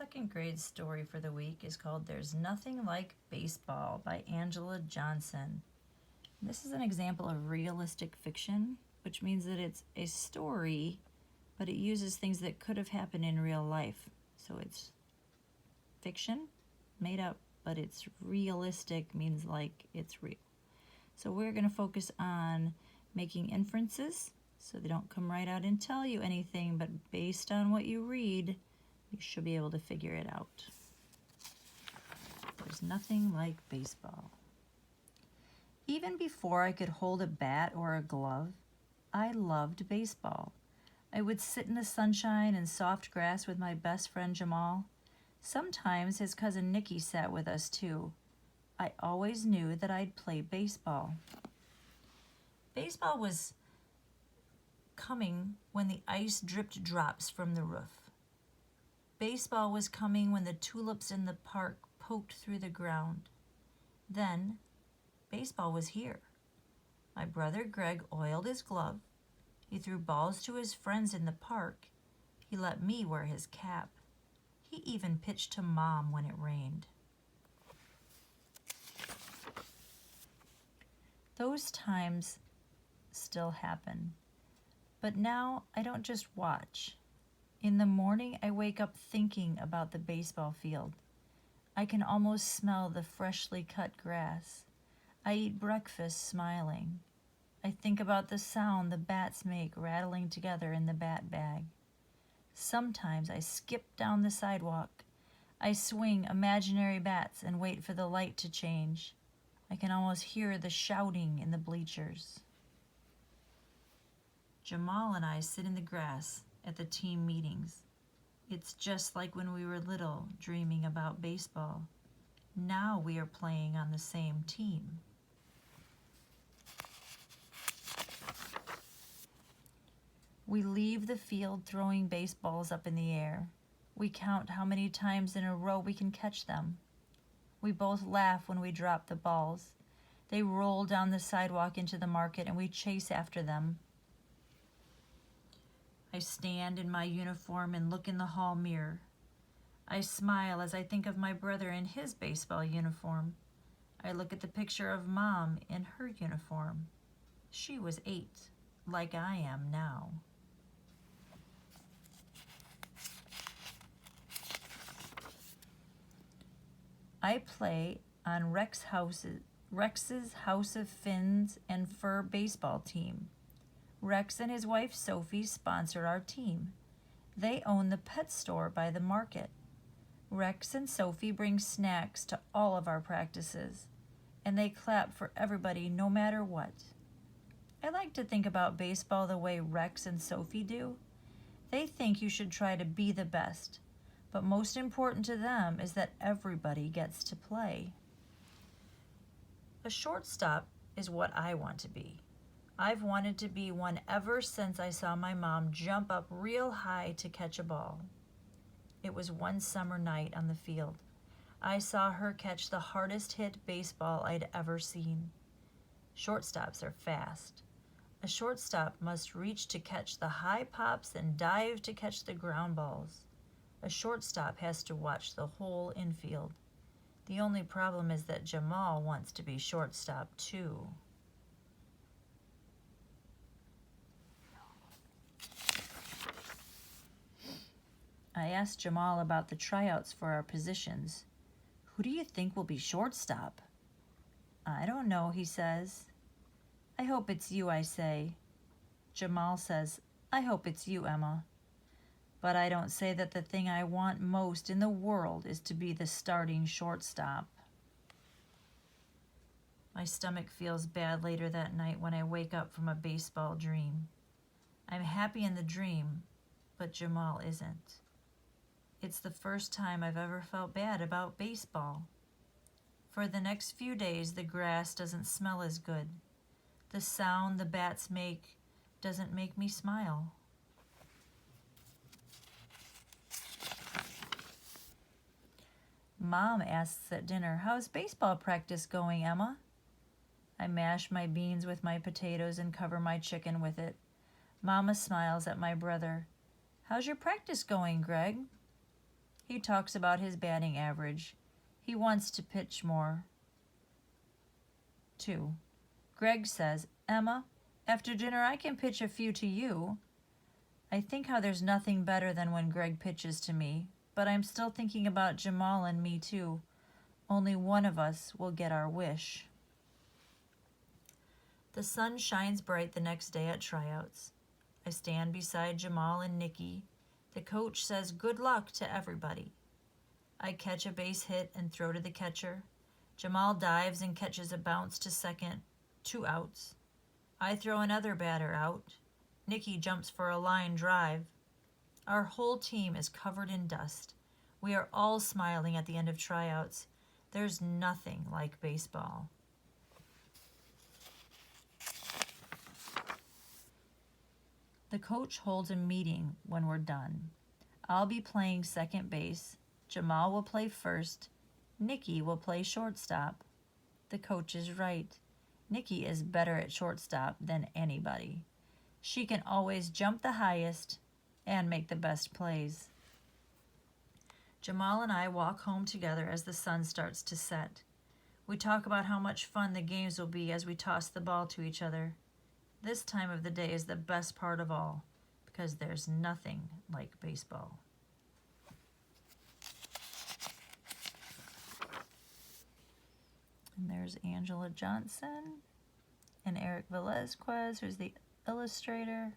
second grade story for the week is called There's Nothing Like Baseball by Angela Johnson. This is an example of realistic fiction, which means that it's a story, but it uses things that could have happened in real life. So it's fiction, made up, but it's realistic, means like it's real. So we're going to focus on making inferences, so they don't come right out and tell you anything, but based on what you read, you should be able to figure it out. There's nothing like baseball. Even before I could hold a bat or a glove, I loved baseball. I would sit in the sunshine and soft grass with my best friend Jamal. Sometimes his cousin Nikki sat with us too. I always knew that I'd play baseball. Baseball was coming when the ice dripped drops from the roof. Baseball was coming when the tulips in the park poked through the ground. Then, baseball was here. My brother Greg oiled his glove. He threw balls to his friends in the park. He let me wear his cap. He even pitched to Mom when it rained. Those times still happen. But now I don't just watch. In the morning, I wake up thinking about the baseball field. I can almost smell the freshly cut grass. I eat breakfast smiling. I think about the sound the bats make rattling together in the bat bag. Sometimes I skip down the sidewalk. I swing imaginary bats and wait for the light to change. I can almost hear the shouting in the bleachers. Jamal and I sit in the grass at the team meetings. It's just like when we were little, dreaming about baseball. Now we are playing on the same team. We leave the field throwing baseballs up in the air. We count how many times in a row we can catch them. We both laugh when we drop the balls. They roll down the sidewalk into the market and we chase after them. I stand in my uniform and look in the hall mirror. I smile as I think of my brother in his baseball uniform. I look at the picture of Mom in her uniform. She was 8, like I am now. I play on Rex's House of Fins and Fur baseball team. Rex and his wife Sophie sponsor our team. They own the pet store by the market. Rex and Sophie bring snacks to all of our practices, and they clap for everybody no matter what. I like to think about baseball the way Rex and Sophie do. They think you should try to be the best, but most important to them is that everybody gets to play. A shortstop is what I want to be. I've wanted to be one ever since I saw my mom jump up real high to catch a ball. It was one summer night on the field. I saw her catch the hardest hit baseball I'd ever seen. Shortstops are fast. A shortstop must reach to catch the high pops and dive to catch the ground balls. A shortstop has to watch the whole infield. The only problem is that Jamal wants to be shortstop too. I asked Jamal about the tryouts for our positions. Who do you think will be shortstop? I don't know, he says. I hope it's you, I say. Jamal says, I hope it's you, Emma. But I don't say that the thing I want most in the world is to be the starting shortstop. My stomach feels bad later that night when I wake up from a baseball dream. I'm happy in the dream, but Jamal isn't. It's the first time I've ever felt bad about baseball. For the next few days, the grass doesn't smell as good. The sound the bats make doesn't make me smile. Mom asks at dinner, how's baseball practice going, Emma? I mash my beans with my potatoes and cover my chicken with it. Mama smiles at my brother. How's your practice going, Greg? He talks about his batting average. He wants to pitch more, too. Greg says, Emma, after dinner I can pitch a few to you. I think how there's nothing better than when Greg pitches to me, but I'm still thinking about Jamal and me too. Only one of us will get our wish. The sun shines bright the next day at tryouts. I stand beside Jamal and Nikki. The coach says good luck to everybody. I catch a base hit and throw to the catcher. Jamal dives and catches a bounce to second. 2 outs. I throw another batter out. Nikki jumps for a line drive. Our whole team is covered in dust. We are all smiling at the end of tryouts. There's nothing like baseball. The coach holds a meeting when we're done. I'll be playing second base. Jamal will play first. Nikki will play shortstop. The coach is right. Nikki is better at shortstop than anybody. She can always jump the highest and make the best plays. Jamal and I walk home together as the sun starts to set. We talk about how much fun the games will be as we toss the ball to each other. This time of the day is the best part of all because there's nothing like baseball. And there's Angela Johnson and Eric Velazquez, who's the illustrator.